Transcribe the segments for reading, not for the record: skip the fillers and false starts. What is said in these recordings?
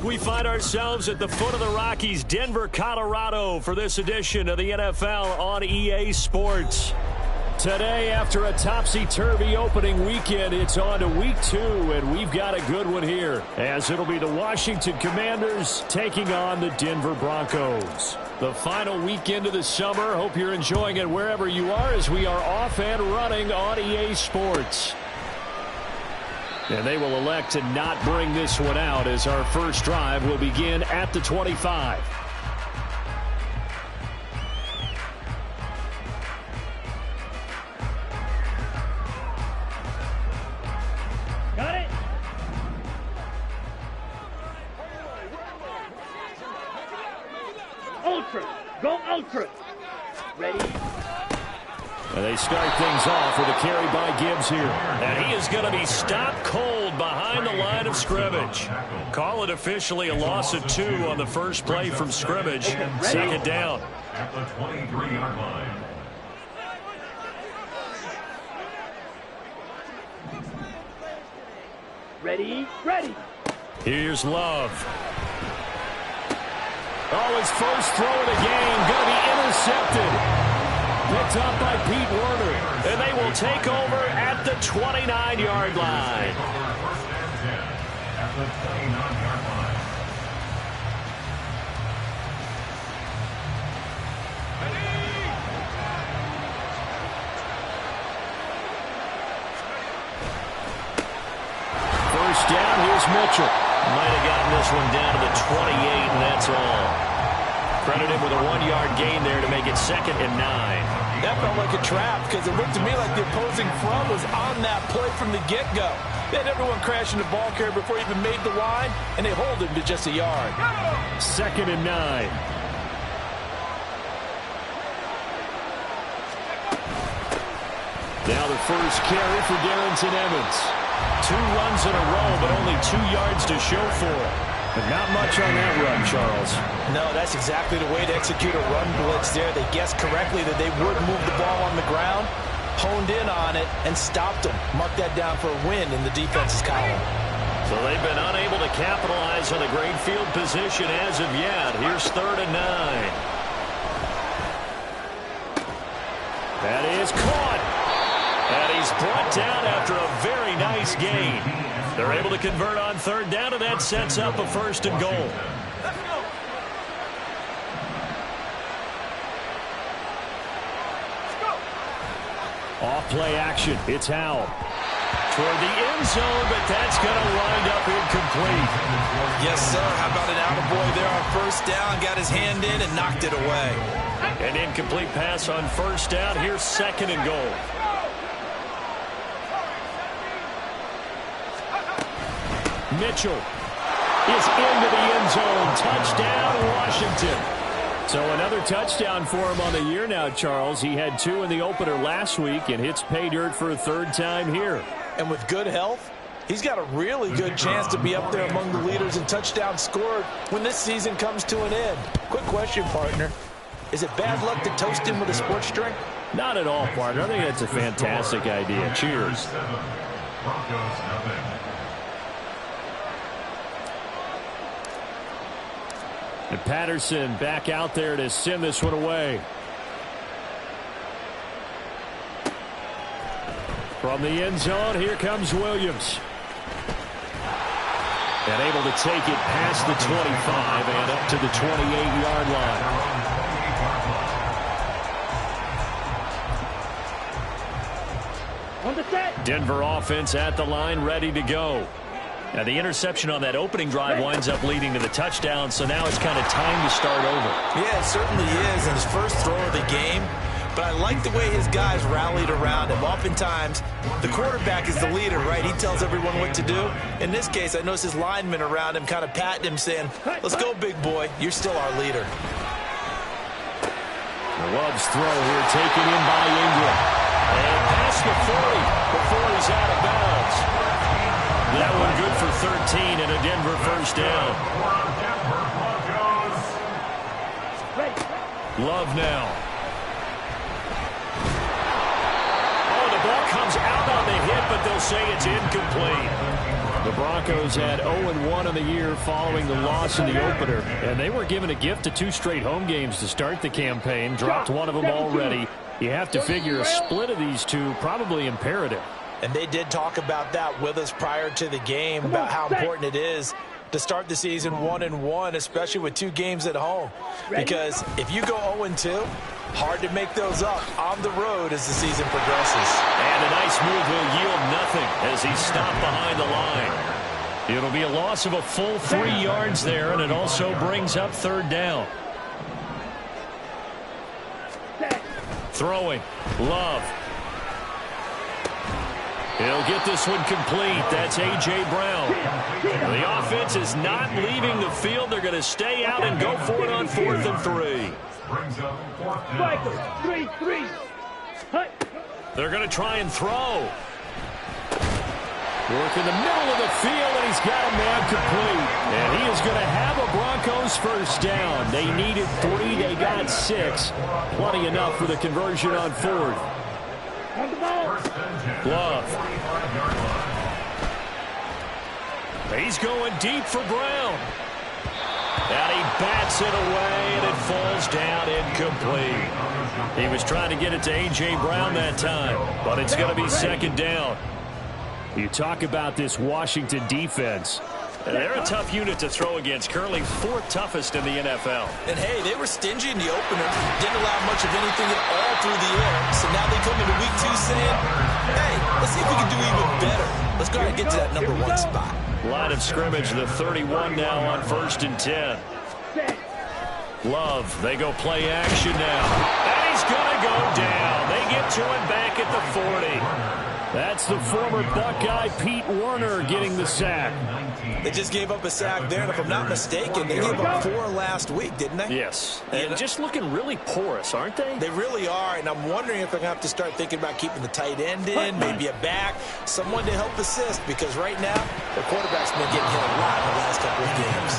We find ourselves at the foot of the Rockies, Denver, Colorado, for this edition of the NFL on EA Sports. Today, after a topsy-turvy opening weekend, it's on to week 2, and we've got a good one here, as it'll be the Washington Commanders taking on the Denver Broncos. The final weekend of the summer. Hope you're enjoying it wherever you are, as we are off and running on EA Sports. And they will elect to not bring this one out, as our first drive will begin at the 25. Got it. Ultra. Go Ultra. Ready? And they start things off with a carry by Gibbs here. And he is going to be stopped cold behind the line of scrimmage. Call it officially a loss of 2 on the first play from scrimmage. Second down. At the 23-yard line. Ready? Ready. Here's Love. Oh, his first throw of the game going to be intercepted. Picked up by Pete Werner. And they will take over at the 29-yard line. At the 29-yard line. First down, here's Mitchell. Might have gotten this one down to the 28, and that's all. Credited with a 1-yard gain there to make it 2nd and 9. That felt like a trap, because it looked to me like the opposing front was on that play from the get-go. They had everyone crashing the ball carrier before he even made the line, and they hold him to just a yard. 2nd and 9. Now the first carry for Darrington Evans. 2 runs in a row, but only 2 yards to show for it. But not much on that run, Charles. No, that's exactly the way to execute a run blitz there. They guessed correctly that they would move the ball on the ground, honed in on it, and stopped them. Mark that down for a win in the defense's column. So they've been unable to capitalize on the great field position as of yet. Here's 3rd and 9. That is caught. And he's brought down after a very nice gain. They're able to convert on 3rd down, and that sets up a 1st and goal. Off play action. It's Howell. Toward the end zone, but that's going to wind up incomplete. Yes, sir. How about an attaboy there on 1st down? Got his hand in and knocked it away. An incomplete pass on 1st down. Here's 2nd and goal. Mitchell is into the end zone. Touchdown, Washington. So another touchdown for him on the year now, Charles. He had 2 in the opener last week and hits pay dirt for a 3rd time here. And with good health, he's got a really good chance to be up there among the leaders in touchdowns scored when this season comes to an end. Quick question, partner. Is it bad luck to toast him with a sports drink? Not at all, partner. I think that's a fantastic idea. Cheers. Broncos nothing. And Patterson back out there to send this one away. From the end zone, here comes Williams. And able to take it past the 25 and up to the 28-yard line. On the set. Denver offense at the line, ready to go. Now, the interception on that opening drive winds up leading to the touchdown, so now it's kind of time to start over. Yeah, it certainly is, and his first throw of the game. But I like the way his guys rallied around him. Oftentimes, the quarterback is the leader, right? He tells everyone what to do. In this case, I noticed his linemen around him kind of patting him, saying, let's go, big boy. You're still our leader. Love's throw here taken in by Ingram. And past the 40 before he's out of bounds. That one good for 13 and a Denver first down. Love now. Oh, the ball comes out on the hit, but they'll say it's incomplete. The Broncos had 0-1 in the year following the loss in the opener, and they were given a gift of 2 straight home games to start the campaign. Dropped one of them already. You have to figure a split of these two probably imperative. And they did talk about that with us prior to the game, about how important it is to start the season 1-1, especially with 2 games at home. Because if you go 0-2, hard to make those up on the road as the season progresses. And a nice move will yield nothing as he stopped behind the line. It'll be a loss of a full 3 yards there, and it also brings up 3rd down. Throwing. Love. He'll get this one complete. That's A.J. Brown. The offense is not leaving the field. They're going to stay out and go for it on 4th and 3. They're going to try and throw. Work in the middle of the field, and he's got a man complete. And he is going to have a Broncos first down. They needed 3. They got 6. Plenty enough for the conversion on 4th. Love. He's going deep for Brown. And he bats it away, and it falls down incomplete. He was trying to get it to A.J. Brown that time, but it's going to be 2nd down. You talk about this Washington defense. They're a tough unit to throw against, currently 4th toughest in the NFL. And, hey, they were stingy in the opener, didn't allow much of anything at all through the air. So now they come into week 2 saying, hey, let's see if we can do even better. Let's go ahead and get to that number 1 spot. Line of scrimmage, the 31 now on 1st and 10. Love, they go play action now. And he's going to go down. They get to him back at the 40. That's the former Buckeye Pete Werner getting the sack. They just gave up a sack there, and if I'm not mistaken, they gave up 4 last week, didn't they? Yes, and just looking really porous, aren't they? They really are, and I'm wondering if they're going to have to start thinking about keeping the tight end in, maybe a back, someone to help assist, because right now, their quarterback's been getting hit a lot in the last couple of games.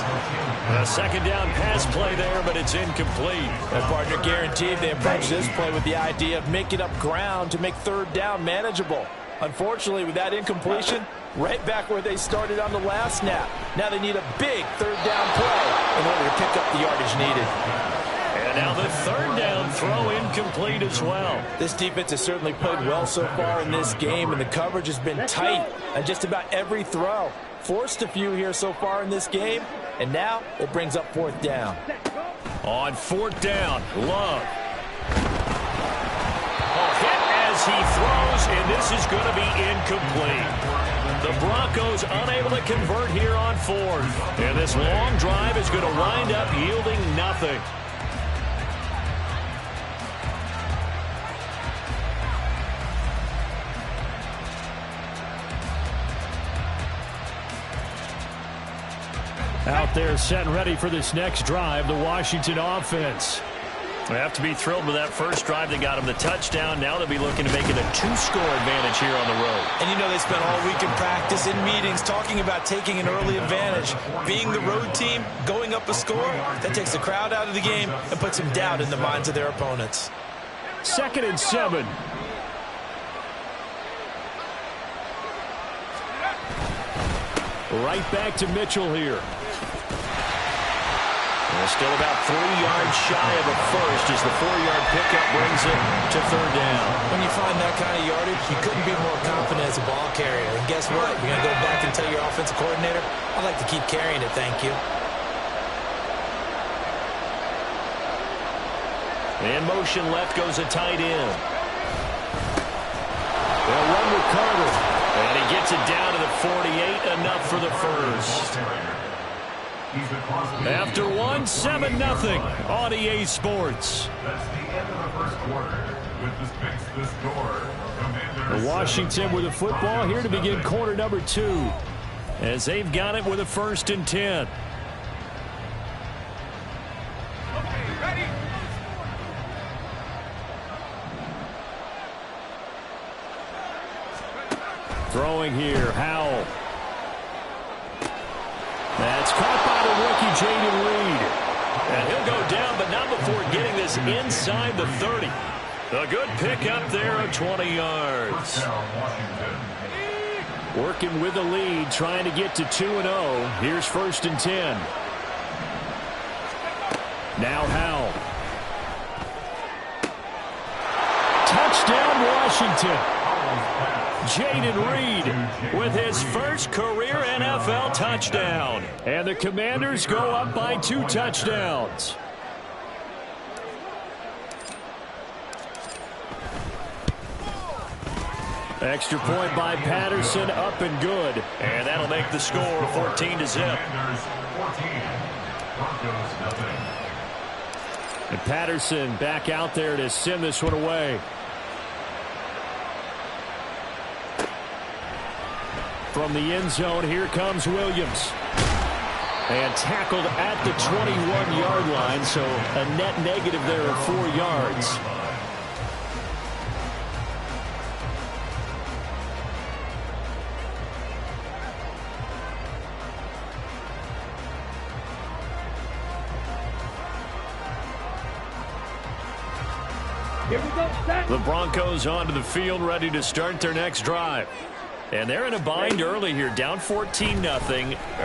A 2nd down pass play there, but it's incomplete. Their partner guaranteed they approach this play with the idea of making up ground to make 3rd down manageable. Unfortunately, with that incompletion, right back where they started on the last snap. Now they need a big 3rd down play in order to pick up the yardage needed. And now the 3rd down throw incomplete as well. This defense has certainly played well so far in this game, and the coverage has been tight on just about every throw. Forced a few here so far in this game, and now it brings up 4th down. On 4th down, Love. Hit as he throws, and this is going to be incomplete. The Broncos unable to convert here on 4th. And this long drive is going to wind up yielding nothing. Out there set and ready for this next drive, the Washington offense. They have to be thrilled with that first drive. They got him the touchdown. Now they'll be looking to make it a 2-score advantage here on the road. And you know they spent all week in practice, in meetings, talking about taking an early advantage. Being the road team, going up a score, that takes the crowd out of the game and puts some doubt in the minds of their opponents. 2nd and 7. Right back to Mitchell here. Still about 3 yards shy of a first as the 4-yard pickup brings it to 3rd down. When you find that kind of yardage, you couldn't be more confident as a ball carrier. And guess what? You're going to go back and tell your offensive coordinator, I'd like to keep carrying it, thank you. In motion left goes a tight end. They'll run with Carter. And he gets it down to the 48, enough for the first. After 1, 7-0 on EA Sports. That's the end of the first quarter. With the score, Commanders. Washington with the football here to begin quarter number 2. As they've got it with a 1st and 10. Throwing here, Howell. That's caught by the rookie, Jaden Reed. And he'll go down, but not before getting this inside the 30. A good pick up there of 20 yards. working with the lead, trying to get to 2-0. Here's 1st and 10. Now Howell. Touchdown, Washington. Jaden Reed with his first career NFL touchdown. And the Commanders go up by 2 touchdowns. Extra point by Patterson, up and good. And that'll make the score 14-0. And Patterson back out there to send this one away. From the end zone, here comes Williams. And tackled at the 21-yard line, so a net negative there of 4 yards. Here we go, set. The Broncos onto the field, ready to start their next drive. And they're in a bind early here, down 14-0.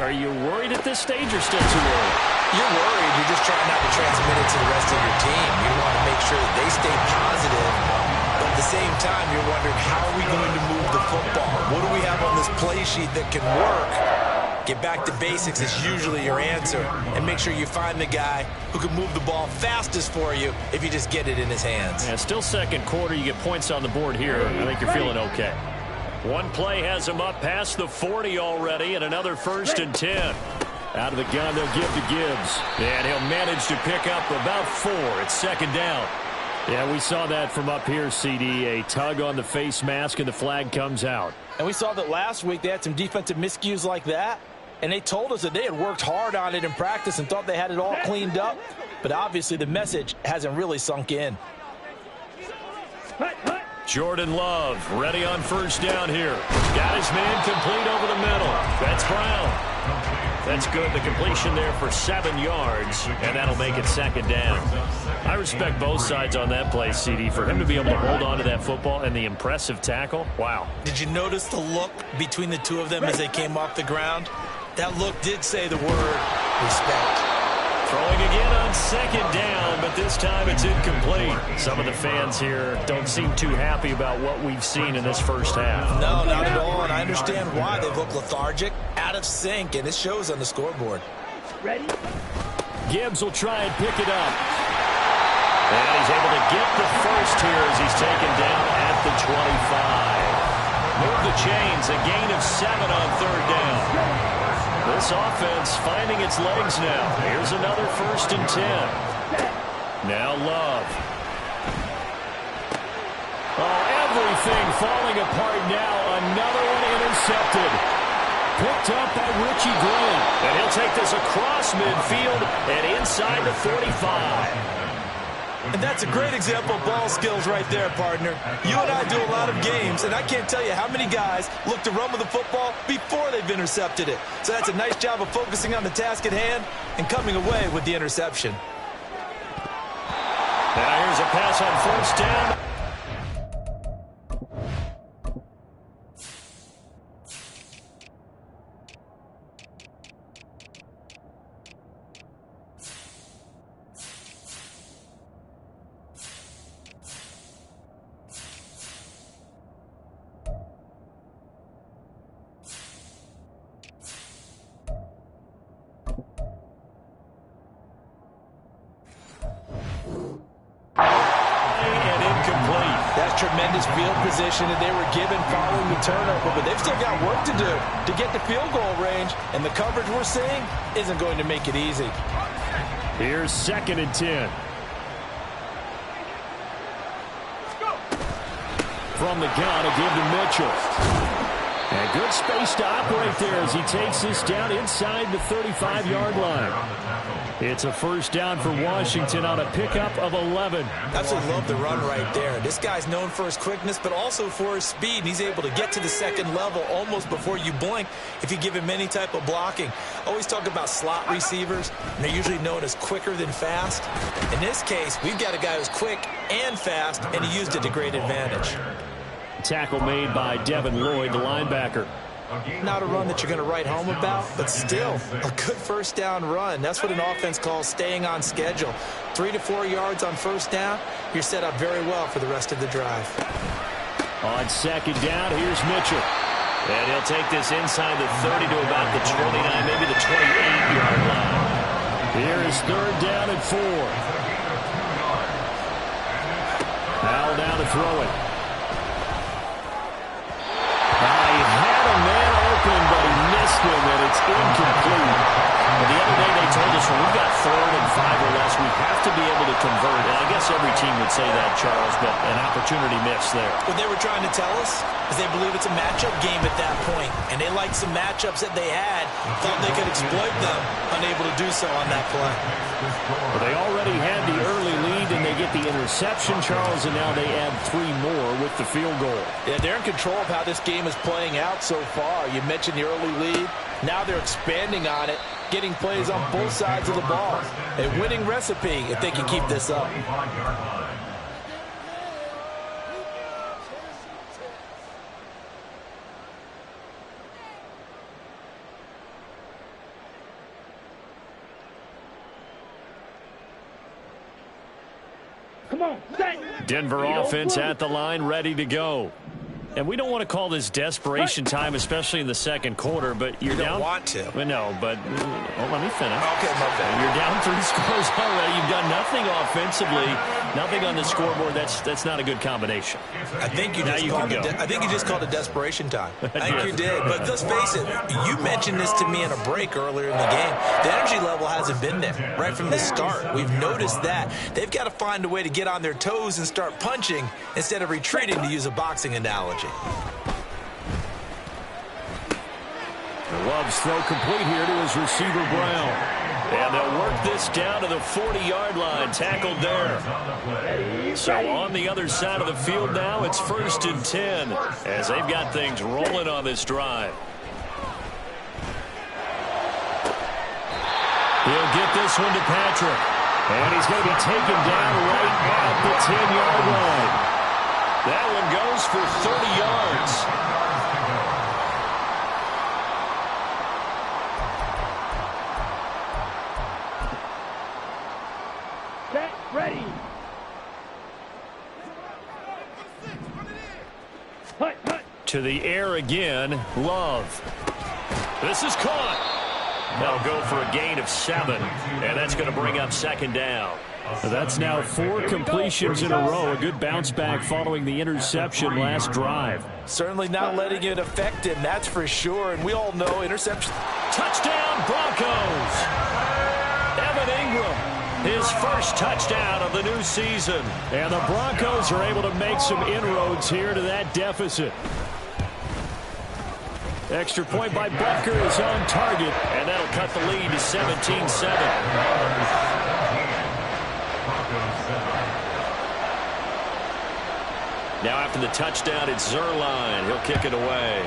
Are you worried at this stage or still too early? You're worried. You're just trying not to transmit it to the rest of your team. You want to make sure that they stay positive. But at the same time, you're wondering, how are we going to move the football? What do we have on this play sheet that can work? Get back to basics is usually your answer. And make sure you find the guy who can move the ball fastest for you if you just get it in his hands. Yeah, still second quarter. You get points on the board here. I think you're feeling okay. One play has him up past the 40 already, and another 1st and 10. Out of the gun, they'll give to Gibbs. And he'll manage to pick up about 4. It's 2nd down. Yeah, we saw that from up here, CD. A tug on the face mask, and the flag comes out. And we saw that last week they had some defensive miscues like that. And they told us that they had worked hard on it in practice and thought they had it all cleaned up. But obviously the message hasn't really sunk in. Jordan Love ready on 1st down here. Got his man complete over the middle. That's Brown. That's good. The completion there for 7 yards, and that'll make it 2nd down. I respect both sides on that play, CD. For him to be able to hold on to that football and the impressive tackle, wow. Did you notice the look between the two of them as they came off the ground? That look did say the word respect. Throwing again on 2nd down, but this time it's incomplete. Some of the fans here don't seem too happy about what we've seen in this first half. No, not at all, and I understand why. They look lethargic, out of sync, and it shows on the scoreboard. Ready? Gibbs will try and pick it up. And he's able to get the first here as he's taken down at the 25. Move the chains, a gain of 7 on 3rd down. This offense finding its legs now. Here's another 1st and 10. Now Love. Oh, everything falling apart now. Another one intercepted. Picked up by Richie Grant. And he'll take this across midfield and inside the 45. And that's a great example of ball skills right there, partner. You and I do a lot of games, and I can't tell you how many guys look to run with the football before they've intercepted it. So that's a nice job of focusing on the task at hand and coming away with the interception. Now here's a pass on 1st down. Tremendous field position that they were given following the turnover, but they've still got work to do to get the field goal range, and the coverage we're seeing isn't going to make it easy. Here's 2nd and 10. From the gun, a give to Mitchell. And good space to operate there as he takes this down inside the 35-yard line. It's a 1st down for Washington on a pickup of 11. Absolutely love the run right there. This guy's known for his quickness, but also for his speed. He's able to get to the 2nd level almost before you blink if you give him any type of blocking. Always talk about slot receivers, and they're usually known as quicker than fast. In this case, we've got a guy who's quick and fast, and he used it to great advantage. Tackle made by Devin Lloyd, the linebacker. Not a run that you're going to write home about, but still a good first down run. That's what an offense calls staying on schedule. 3 to 4 yards on first down, you're set up very well for the rest of the drive. On second down, here's Mitchell. And he'll take this inside the 30 to about the 29, maybe the 28-yard line. Here is third down and 4. Now down to throw it. He had a man open, but he missed him, and it's incomplete. But the other day they told us when we've got 3rd and 5 or less, we have to be able to convert. And I guess every team would say that, Charles, but an opportunity missed there. What they were trying to tell us is they believe it's a matchup game at that point, and they liked some matchups that they had, thought they could exploit them, unable to do so on that play. Well, they already had the early lead, and they get the interception, Charles, and now they add 3 more with the field goal. Yeah, they're in control of how this game is playing out so far. You mentioned the early lead. Now they're expanding on it, getting plays on both sides of the ball. A winning recipe if they can keep this up. Come on, set. Denver offense at the line, ready to go. And we don't want to call this desperation time, especially in the second quarter, but you're down. You don't want to. Well, no, but let me finish. Okay, my bad. You're down 3 scores already. You've done nothing offensively, nothing on the scoreboard. That's not a good combination. I think you just called it desperation time. I think you did. But let's face it, you mentioned this to me in a break earlier in the game. The energy level hasn't been there right from the start. We've noticed that. They've got to find a way to get on their toes and start punching instead of retreating, to use a boxing analogy. Love's throw complete here to his receiver, Brown. And they'll work this down to the 40-yard line, tackled there. So on the other side of the field now, it's 1st and 10 as they've got things rolling on this drive. He'll get this one to Patrick. And he's going to be taken down right at the 10-yard line. That one goes for 30 yards. Set, ready. Hut, hut. To the air again, Love. This is caught. They'll go for a gain of 7, and that's going to bring up 2nd down. That's now 4 completions in a row. A good bounce back following the interception last drive. Certainly not letting it affect him, that's for sure. And we all know interception. Touchdown, Broncos! Evan Ingram, his first touchdown of the new season. And the Broncos are able to make some inroads here to that deficit. Extra point by Butker is on target, and that'll cut the lead to 17-7. Now after the touchdown, it's Zuerlein. He'll kick it away.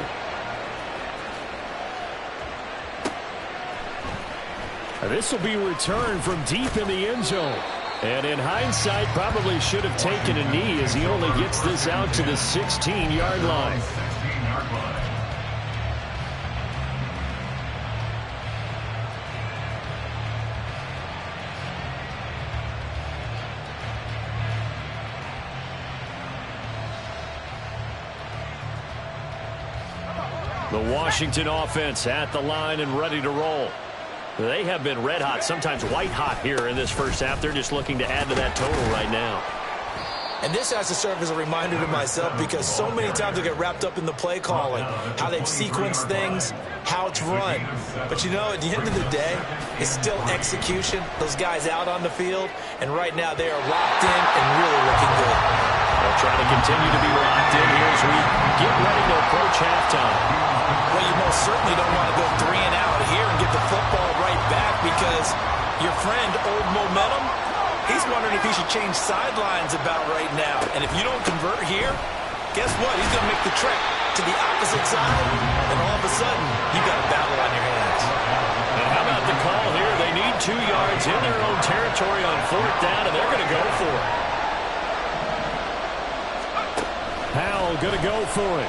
This will be returned from deep in the end zone. And in hindsight, probably should have taken a knee as he only gets this out to the 16-yard line. The Washington offense at the line and ready to roll. They have been red hot, sometimes white hot here in this first half. They're just looking to add to that total right now. And this has to serve as a reminder to myself because so many times I get wrapped up in the play calling, how they've sequenced things, how it's run. But, you know, at the end of the day, it's still execution. Those guys out on the field, and right now they are locked in and really looking good. They'll try to continue to be locked in here as we get ready to approach halftime. Well, you most certainly don't want to go 3 and out here and get the football right back because your friend, Old Momentum, he's wondering if he should change sidelines about right now. And if you don't convert here, guess what? He's going to make the trek to the opposite side, and all of a sudden, you've got a battle on your hands. And how about the call here? They need 2 yards in their own territory on 4th down, and they're going to go for it. Howell going to go for it.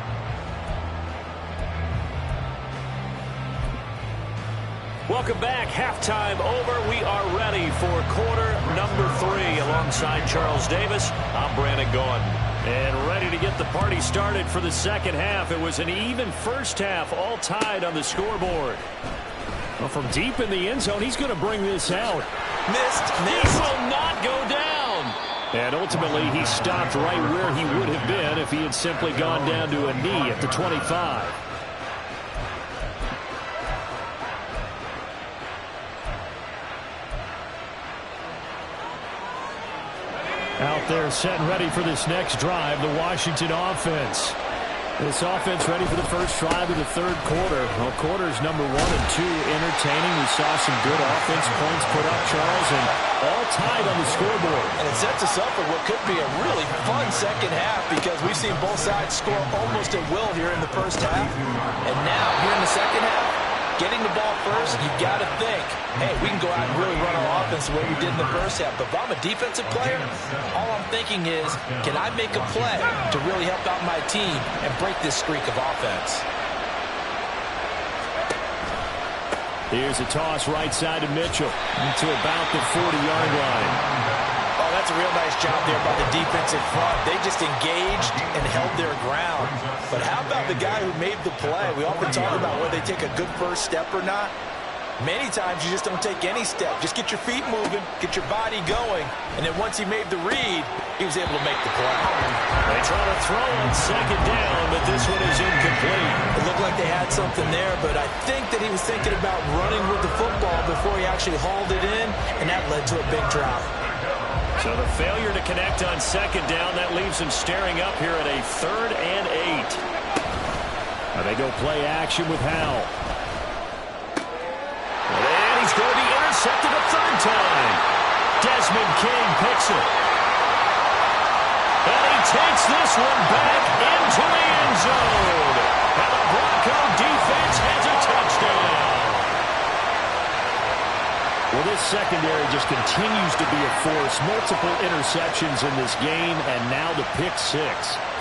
Welcome back. Halftime over. We are ready for quarter number 3. Alongside Charles Davis, I'm Brandon Gaudin. And ready to get the party started for the second half. It was an even first half, all tied on the scoreboard. Well, from deep in the end zone, he's going to bring this out. Missed. He will not go down. And ultimately, he stopped right where he would have been if he had simply gone down to a knee at the 25. Out there set and ready for this next drive, the Washington offense. This offense ready for the first drive of the third quarter. Well, quarters number 1 and 2 entertaining. We saw some good offense points put up, Charles, and all tied on the scoreboard. And it sets us up for what could be a really fun second half because we've seen both sides score almost at will here in the first half. And now, here in the second half, getting the ball first, you've got to think, hey, we can go out and really run our offense the way we did in the first half. But if I'm a defensive player, all I'm thinking is, can I make a play to really help out my team and break this streak of offense? Here's a toss right side to Mitchell to about the 40-yard line. Oh, that's a real nice job there by the defensive front. They just engaged and held their ground. But how about the guy who made the play? We often talk about whether they take a good first step or not. Many times you just don't take any step. Just get your feet moving, get your body going, and then once he made the read, he was able to make the play. They try to throw on second down, but this one is incomplete. It looked like they had something there, but I think that he was thinking about running with the football before he actually hauled it in, and that led to a big drop. So the failure to connect on second down, that leaves him staring up here at a 3rd and 8. Now they go play action with Howell. And he's going to be intercepted a 3rd time. Desmond King picks it. And he takes this one back into the end zone. And the Bronco defense has a touchdown. Well, this secondary just continues to be a force. Multiple interceptions in this game, and now the pick 6.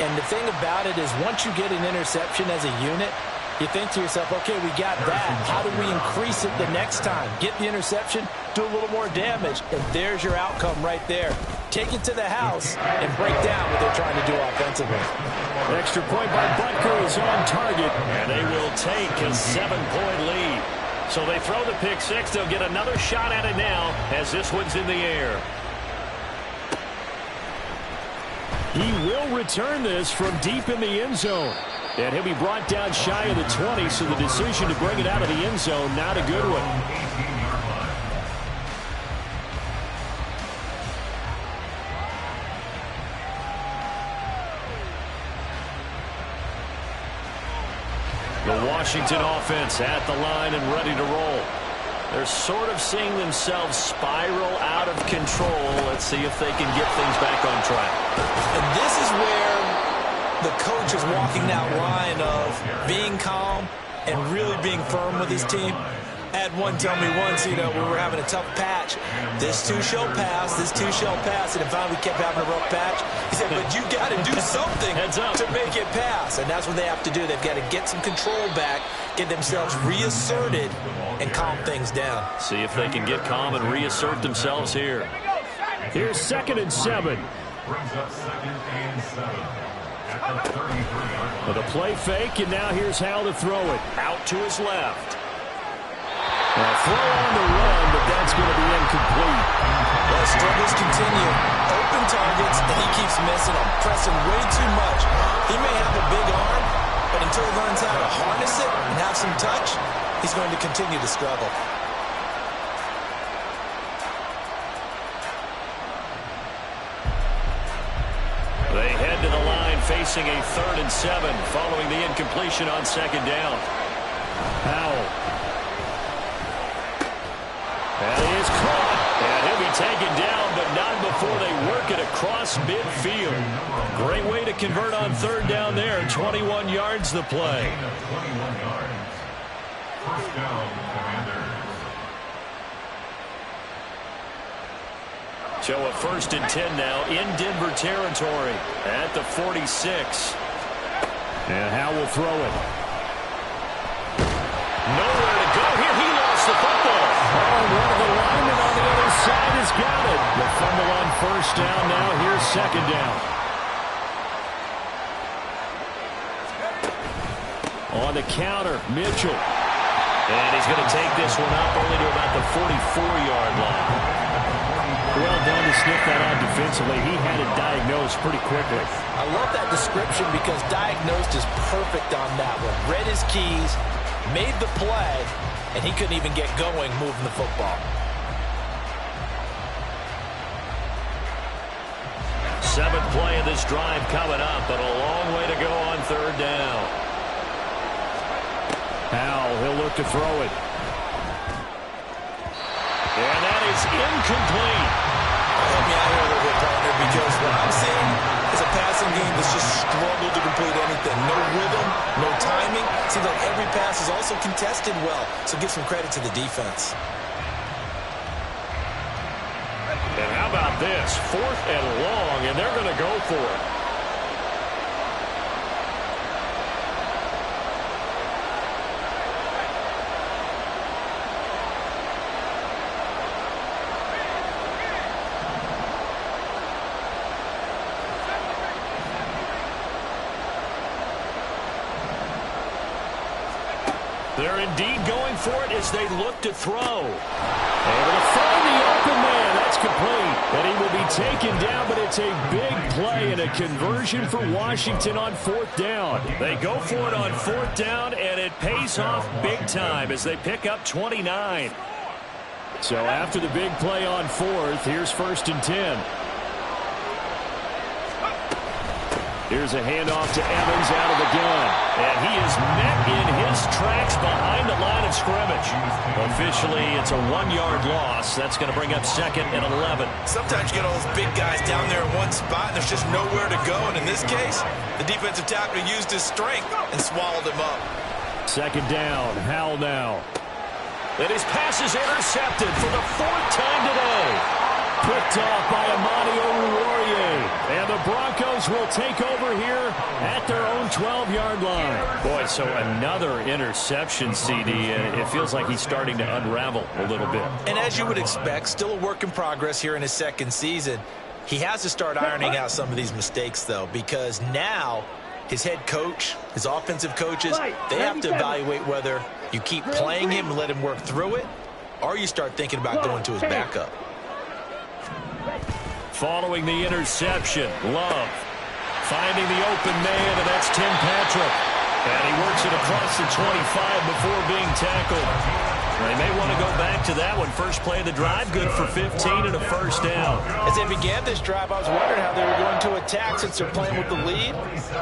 And the thing about it is once you get an interception as a unit, you think to yourself, okay, we got that. How do we increase it the next time? Get the interception, do a little more damage, and there's your outcome right there. Take it to the house and break down what they're trying to do offensively. Extra point by Butker is on target, and they will take a 7-point lead. So they throw the pick 6. They'll get another shot at it now as this one's in the air. He will return this from deep in the end zone. And he'll be brought down shy of the 20, so the decision to bring it out of the end zone, not a good one. The Washington offense at the line and ready to roll. They're sort of seeing themselves spiral out of control. Let's see if they can get things back on track. And this is where the coach is walking that line of being calm and really being firm with his team. I had one tell me once, we were having a tough patch. This too shall pass, this too shall pass. And finally we kept having a rough patch. He said, but you got to do something to make it pass. And that's what they have to do. They've got to get some control back, get themselves reasserted, and calm things down. See if they can get calm and reassert themselves here. Here's 2nd and 7. Brings up 2nd and 7. At the 33. With a play fake, and now here's Howell to throw it. Out to his left. Now throw on the run, but that's going to be incomplete. Well, struggles continue. Open targets, and he keeps missing them. Pressing way too much. He may have a big arm, but until he learns how to harness it and have some touch, he's going to continue to struggle. They head to the line facing a 3rd and 7 following the incompletion on second down. Howell. That is caught. And he'll be taken down, but not before they work it across midfield. Great way to convert on 3rd down there. 21 yards the play. 21 yards. First down, Commanders. So a 1st and 10 now in Denver territory at the 46. And Howell will throw it. Nowhere to go here. He lost the football. second down. On the counter, Mitchell. And he's going to take this one up only to about the 44-yard line. Well done to sniff that out defensively. He had it diagnosed pretty quickly. I love that description because diagnosed is perfect on that one. Read his keys, made the play, and he couldn't even get going moving the football. Seventh play of this drive coming up, but a long way to go on third down. Howell, he'll look to throw it. And that is incomplete. Help me out here a little bit, partner, because what I'm seeing is a passing game that's just struggled to complete anything. No rhythm, no timing. Seems like every pass is also contested well, so give some credit to the defense. And how about this? 4th and long, and they're going to go for it. They're indeed going for it as they look to throw. Able to find the open man. That's complete. And he will be taken down, but it's a big play and a conversion for Washington on 4th down. They go for it on 4th down, and it pays off big time as they pick up 29. So after the big play on 4th, here's 1st and 10. Here's a handoff to Evans out of the gun. And he is met in his tracks behind the line of scrimmage. Officially, it's a 1-yard loss. That's going to bring up 2nd and 11. Sometimes you get all those big guys down there in one spot, and there's just nowhere to go. And in this case, the defensive tackle used his strength and swallowed him up. 2nd down. Howell now. And his pass is intercepted for the 4th time today. Picked off by Amani Oruwariye. And the Broncos will take over here at their own 12-yard line. Boy, so another interception, CD. It feels like he's starting to unravel a little bit. And as you would expect, still a work in progress here in his 2nd season. He has to start ironing out some of these mistakes, though, because now his head coach, his offensive coaches, they have to evaluate whether you keep playing him and let him work through it, or you start thinking about going to his backup. Following the interception, Love finding the open man, and that's Tim Patrick. And he works it across the 25 before being tackled. They may want to go back to that one. First play of the drive, good for 15 and a 1st down. As they began this drive, I was wondering how they were going to attack since they're playing with the lead.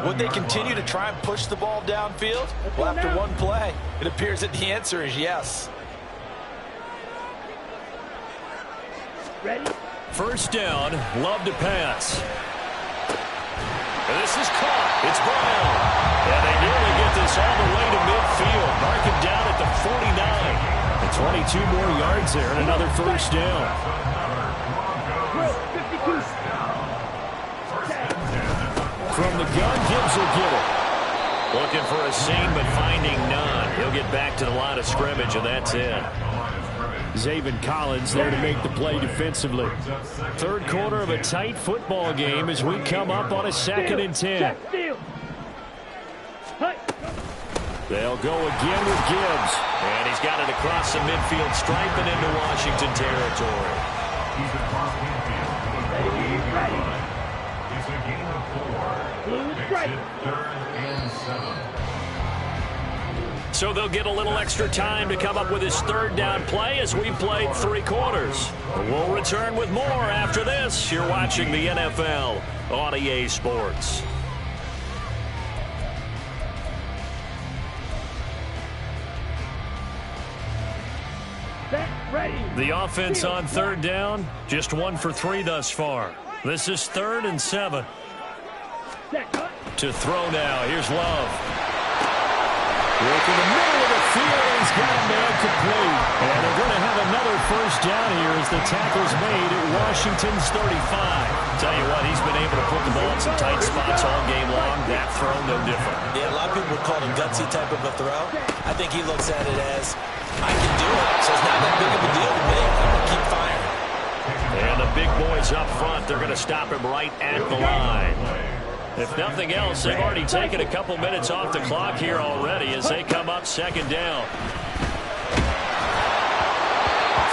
Would they continue to try and push the ball downfield? Well, after one play, it appears that the answer is yes. Ready? 1st down, Love to pass. And this is caught. It's Brown. And they nearly get this all the way to midfield. Mark him down at the 49. And 22 more yards there and another 1st down. 52. From the gun, Gibbs will get it. Looking for a seam, but finding none. He'll get back to the line of scrimmage, and that's it. Zaven Collins there to make the play defensively. 3rd quarter of a tight football game as we come up on a 2nd and 10. They'll go again with Gibbs. And he's got it across the midfield stripe and into Washington territory. It's a gain of 4. Blue stripe. 3rd and 7. So they'll get a little extra time to come up with his 3rd down play as we played 3 quarters. We'll return with more after this. You're watching the NFL on EA Sports. Set, ready. The offense on 3rd down, just 1 for 3 thus far. This is 3rd and 7. Set, cut. To throw now. Here's Love. Work in the middle of the field. He's got a man complete. And they're going to have another 1st down here as the tackle's made at Washington's 35. Tell you what, he's been able to put the ball in some tight spots all game long. That throw, no different. Yeah, a lot of people would call it a gutsy type of a throw. I think he looks at it as, I can do it, so it's not that big of a deal to me. I'm going to keep firing. And the big boys up front, they're going to stop him right at the line. If nothing else, they've already taken a couple minutes off the clock here already as they come up second down.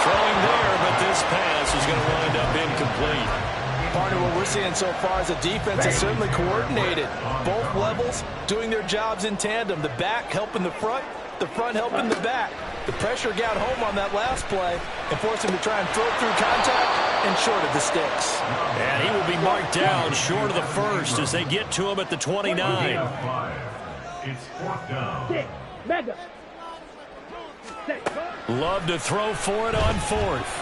Throwing there, but this pass is going to wind up incomplete. Partner, what we're seeing so far is the defense is certainly coordinated. Both levels doing their jobs in tandem. The back helping the front helping the back. The pressure got home on that last play and forced him to try and throw through contact and short of the sticks. And he will be marked down short of the first as they get to him at the 29. It's fourth down. Six. Mega. Set. Love to throw for it on fourth.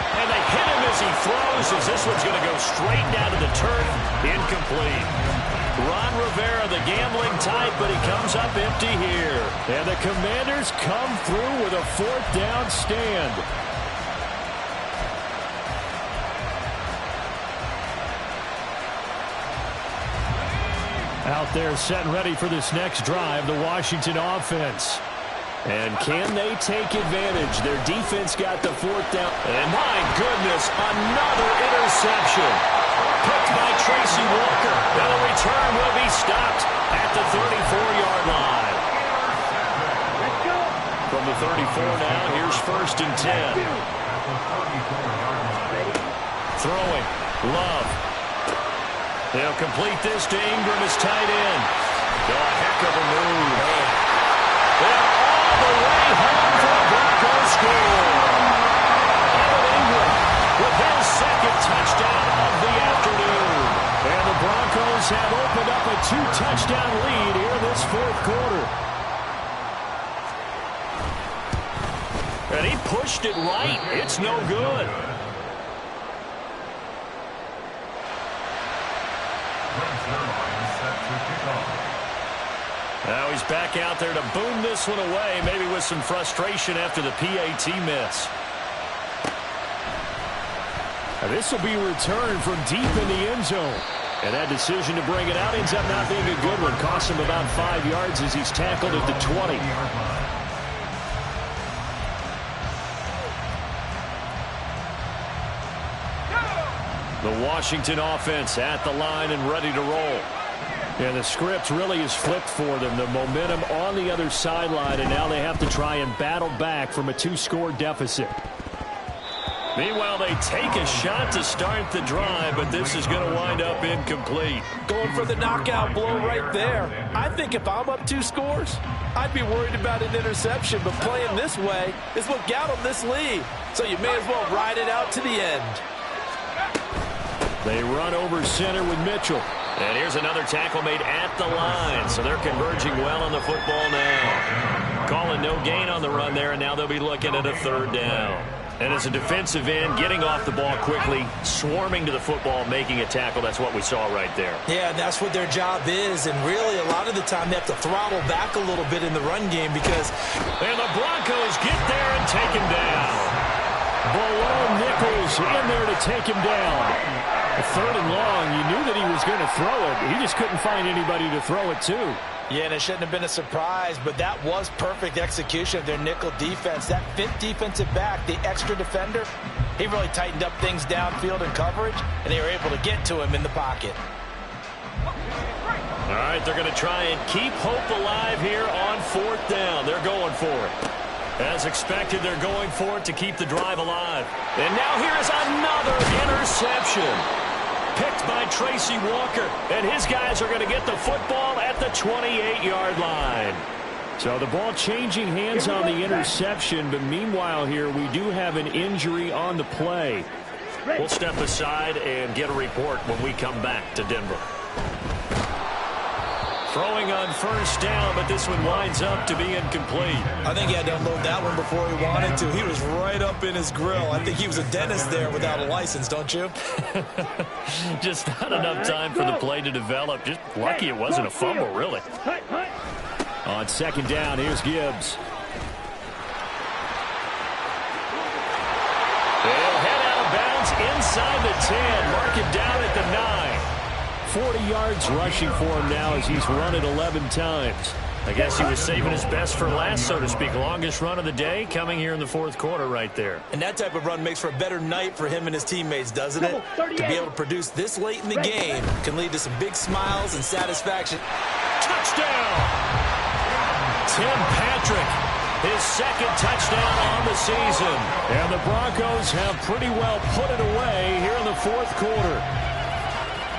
And they hit him as he throws, as this one's going to go straight down to the turf. Incomplete. Ron Rivera, the gambling type, but he comes up empty here. And the Commanders come through with a fourth down stand. Out there set and ready for this next drive, the Washington offense. And can they take advantage? Their defense got the fourth down. And my goodness, another interception. Picked by Tracy Walker. Now the return will be stopped at the 34-yard line. Let's go. From the 34 now, here's first and 10. Throwing. Love. They'll complete this to Ingram as tight end. Oh, a heck of a move. They're all the way home for a Broncos score. Evan Ingram with his second touchdown of the afternoon. And the Broncos have opened up a 2-touchdown lead here in this fourth quarter. And he pushed it right. It's no good. Now he's back out there to boom this one away, maybe with some frustration after the PAT miss. Now this will be returned from deep in the end zone. And that decision to bring it out ends up not being a good one. Cost him about 5 yards as he's tackled at the 20. The Washington offense at the line and ready to roll. And the script really is flipped for them. The momentum on the other sideline, and now they have to try and battle back from a 2-score deficit. Meanwhile, they take a shot to start the drive, but this is going to wind up incomplete. Going for the knockout blow right there. I think if I'm up 2 scores, I'd be worried about an interception, but playing this way is what got them this lead. So you may as well ride it out to the end. They run over center with Mitchell. And here's another tackle made at the line. So they're converging well on the football now. Calling no gain on the run there, and now they'll be looking at a third down. And as a defensive end, getting off the ball quickly, swarming to the football, making a tackle, that's what we saw right there. Yeah, and that's what their job is. And really, a lot of the time, they have to throttle back a little bit in the run game because... And the Broncos get there and take him down. Below Nichols in there to take him down. A third and long, you knew that he was going to throw it. He just couldn't find anybody to throw it to. Yeah, and it shouldn't have been a surprise, but that was perfect execution of their nickel defense. That fifth defensive back, the extra defender, he really tightened up things downfield in coverage, and they were able to get to him in the pocket. All right, they're going to try and keep hope alive here on fourth down. They're going for it. As expected, they're going for it to keep the drive alive. And now here's another interception. Picked by Tracy Walker. And his guys are going to get the football at the 28-yard line. So the ball changing hands on the interception. But meanwhile here, we do have an injury on the play. We'll step aside and get a report when we come back to Denver. Throwing on first down, but this one winds up to be incomplete. I think he had to unload that one before he wanted to. He was right up in his grill. I think he was a dentist there without a license, don't you? Just not enough time for the play to develop. Just lucky it wasn't a fumble, really. On second down, here's Gibbs. They'll head out of bounds inside the 10. Mark him down at the 9. 40 yards rushing for him now as he's run it 11 times. I guess he was saving his best for last, so to speak. Longest run of the day coming here in the fourth quarter right there. And that type of run makes for a better night for him and his teammates, doesn't it? To be able to produce this late in the game can lead to some big smiles and satisfaction. Touchdown! Tim Patrick, his second touchdown on the season. And the Broncos have pretty well put it away here in the fourth quarter.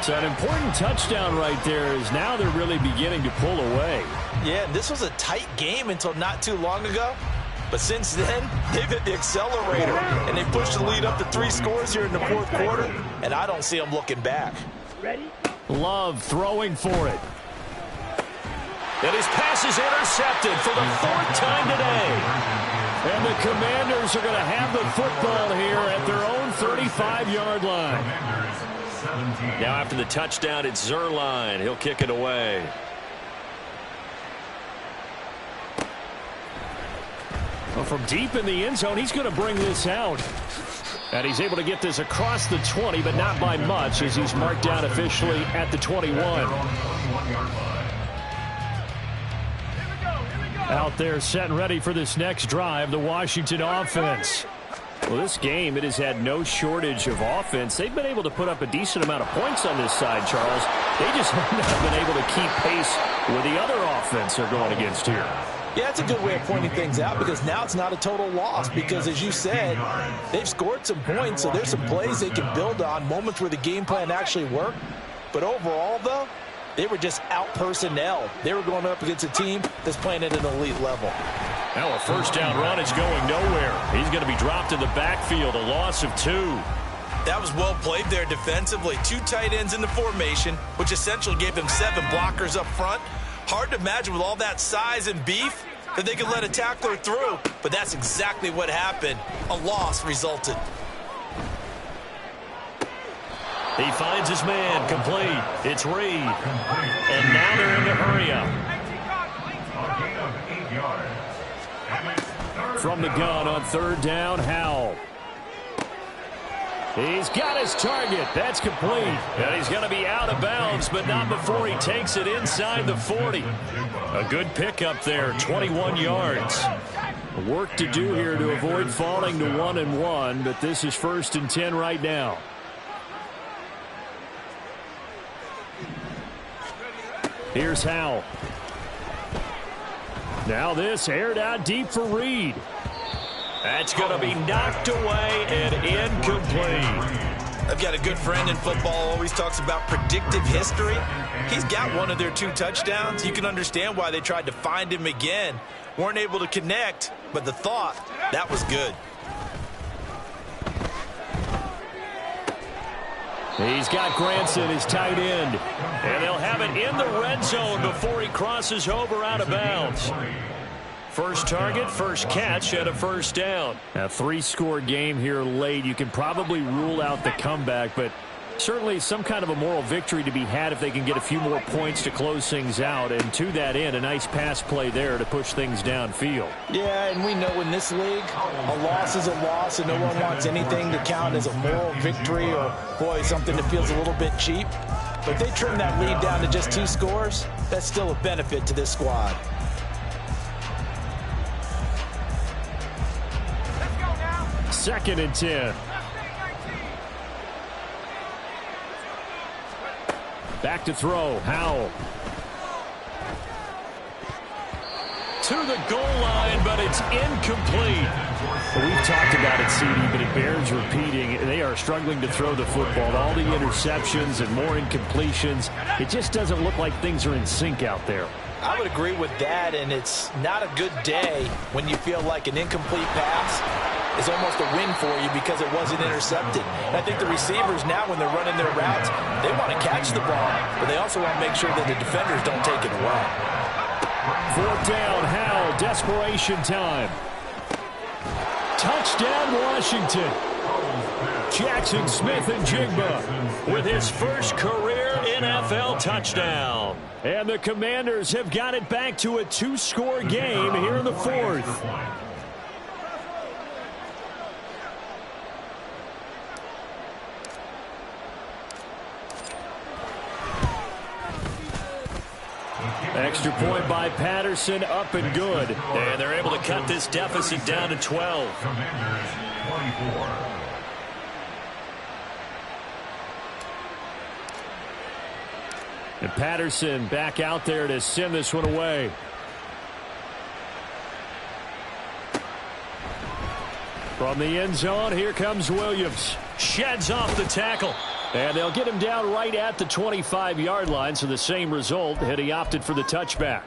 So an important touchdown right there is now they're really beginning to pull away. Yeah, this was a tight game until not too long ago. But since then, they've hit the accelerator, and they pushed the lead up to 3 scores here in the fourth quarter, and I don't see them looking back. Ready? Love throwing for it. And his pass is intercepted for the 4th time today. And the Commanders are going to have the football here at their own 35-yard line. Now after the touchdown, it's Zerline. He'll kick it away. Well, from deep in the end zone, he's going to bring this out. And he's able to get this across the 20, but not by much, as he's marked down officially at the 21. Out there set and ready for this next drive, the Washington offense. Well, this game, it has had no shortage of offense. They've been able to put up a decent amount of points on this side, Charles. They just have not been able to keep pace with the other offense they're going against here. Yeah, that's a good way of pointing things out, because now it's not a total loss, because as you said, they've scored some points, so there's some plays they can build on, moments where the game plan actually worked. But overall, though, they were just out-personnel. They were going up against a team that's playing at an elite level. Now a first down run is going nowhere. He's going to be dropped in the backfield, a loss of 2. That was well played there defensively. 2 tight ends in the formation, which essentially gave them 7 blockers up front. Hard to imagine with all that size and beef that they could let a tackler through, but that's exactly what happened. A loss resulted. He finds his man, complete. It's Reed. And now they're in to hurry up. From the gun on 3rd down, Howell. He's got his target. That's complete. And he's going to be out of bounds, but not before he takes it inside the 40. A good pickup there, 21 yards. Work to do here to avoid falling to 1-1, but this is 1st and 10 right now. Here's Howell. Now this aired out deep for Reed. That's going to be knocked away and incomplete. I've got a good friend in football, always talks about predictive history. He's got one of their 2 touchdowns. You can understand why they tried to find him again. Weren't able to connect, but the thought, that was good. He's got Granson, his tight end. And they'll have it in the red zone before he crosses over out of bounds. First target, first catch, and a first down. A 3-score game here late. You can probably rule out the comeback, but certainly some kind of a moral victory to be had if they can get a few more points to close things out. And to that end, a nice pass play there to push things downfield. Yeah, and we know in this league, a loss is a loss, and no one wants anything to count as a moral victory or, boy, something that feels a little bit cheap. But if they trim that lead down to just 2 scores, that's still a benefit to this squad. Second and 10. Back to throw. Howell. To the goal line, but it's incomplete. We've talked about it, CD, but it bears repeating. They are struggling to throw the football. All the interceptions and more incompletions. It just doesn't look like things are in sync out there. I would agree with that, and it's not a good day when you feel like an incomplete pass is almost a win for you because it wasn't intercepted. And I think the receivers now, when they're running their routes, they want to catch the ball, but they also want to make sure that the defenders don't take it away. 4th down, Howell, desperation time. Touchdown, Washington. Jackson Smith-Njigba with his first career NFL touchdown. And the Commanders have got it back to a 2-score game here in the 4th. extra point by Patterson, up and good. And they're able to cut this deficit down to 12. Commanders 24. And Patterson back out there to send this one away. From the end zone, here comes Williams. Sheds off the tackle. And they'll get him down right at the 25-yard line, so the same result had he opted for the touchback.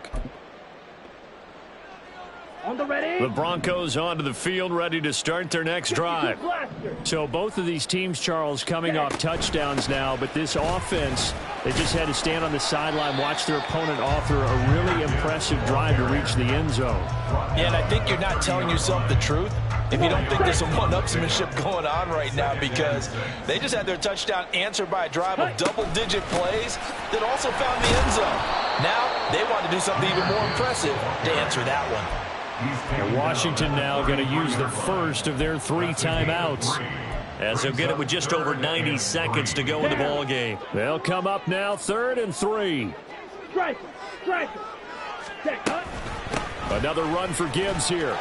On the ready. The Broncos onto the field, ready to start their next drive. So both of these teams, Charles, coming off touchdowns now, but this offense, they just had to stand on the sideline, watch their opponent author a really impressive drive to reach the end zone. Yeah, and I think you're not telling yourself the truth if you don't think there's some one-upsmanship going on right now, because they just had their touchdown answered by a drive of double-digit plays that also found the end zone. Now they want to do something even more impressive to answer that one. And Washington now going to use the first of their 3 timeouts, as they'll get it with just over 90 seconds to go in the ball game. They'll come up now, 3rd and 3. Strike. Check, huh? Another run for Gibbs here.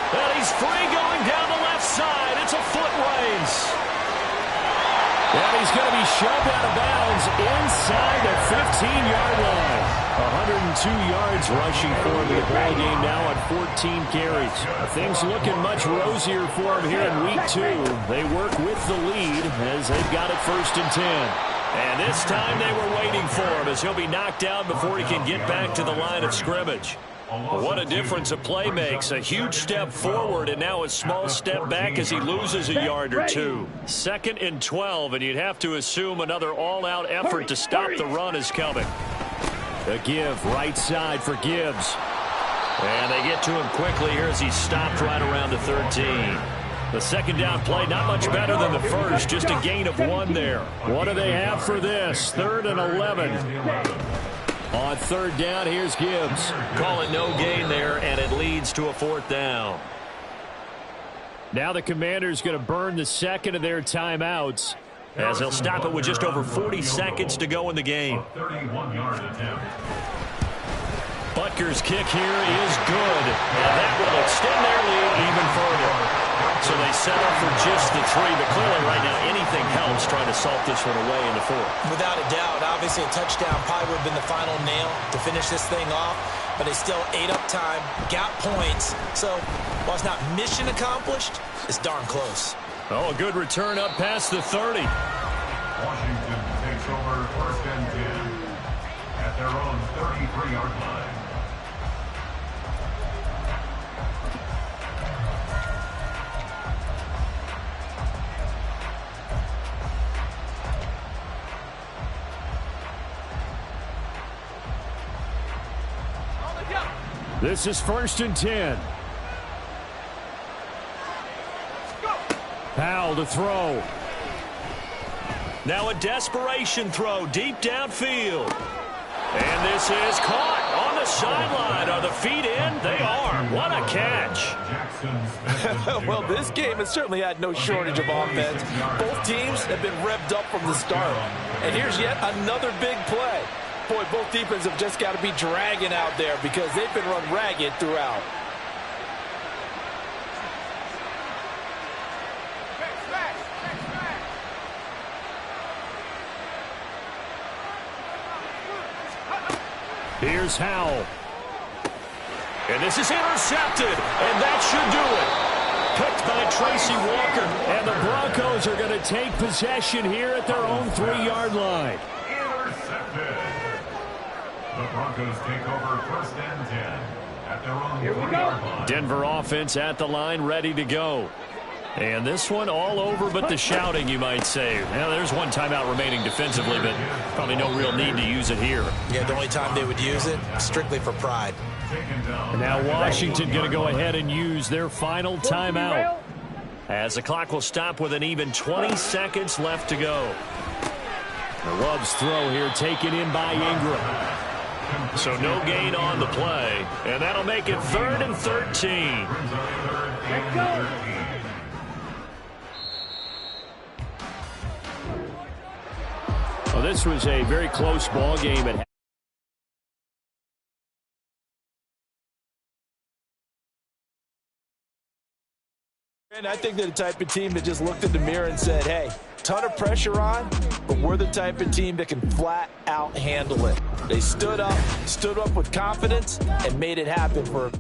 And he's free going down the left side. It's a foot race. And he's going to be shoved out of bounds inside the 15-yard line. 102 yards rushing for him in the ball game now on 14 carries. Things looking much rosier for him here in week 2. They work with the lead as they've got it 1st and 10. And this time they were waiting for him, as he'll be knocked down before he can get back to the line of scrimmage. What a difference a play makes. A huge step forward and now a small step back as he loses a yard or 2. 2nd and 12, and you'd have to assume another all-out effort to stop the run is coming. A give right side for Gibbs. And they get to him quickly here as he's stopped right around the 13. The second down play not much better than the first, just a gain of 1 there. What do they have for this? 3rd and 11. On 3rd down, here's Gibbs. Call it no gain there, and it leads to a 4th down. Now the Commanders going to burn the 2nd of their timeouts, as they'll stop it with just over 40 seconds to go in the game. 31-yard attempt. Butker's kick here is good, and that will extend their lead even further. So they settle for just the 3, but clearly right now anything helps trying to salt this one away in the 4th. Without a doubt, obviously a touchdown probably would have been the final nail to finish this thing off, but they still ate up time, got points. So while it's not mission accomplished, it's darn close. Oh, a good return up past the 30. Washington takes over 1st and 10 at their own 33-yard line. This is 1st and 10. Powell to throw. Now a desperation throw deep downfield. And this is caught on the sideline. Are the feet in? They are. What a catch. Well, this game has certainly had no shortage of offense. Both teams have been revved up from the start. And here's yet another big play. Boy, both defenses have just got to be dragging out there because they've been run ragged throughout. Here's Howell. And this is intercepted, and that should do it. Picked by Tracy Walker, and the Broncos are going to take possession here at their own 3-yard line. Intercepted. The Broncos take over 1st and 10 at their own 3-yard line. Denver offense at the line, ready to go. And this one all over but the shouting, you might say. Now, there's one timeout remaining defensively, but probably no real need to use it here. Yeah, the only time they would use it, strictly for pride. And now Washington going to go ahead and use their final timeout, as the clock will stop with an even 20 seconds left to go. The Love's throw here taken in by Ingram. So no gain on the play, and that'll make it 3rd and 13. Let's go. Well, this was a very close ball game at And I think they're the type of team that just looked in the mirror and said, hey, ton of pressure on, but we're the type of team that can flat out handle it. They stood up with confidence and made it happen for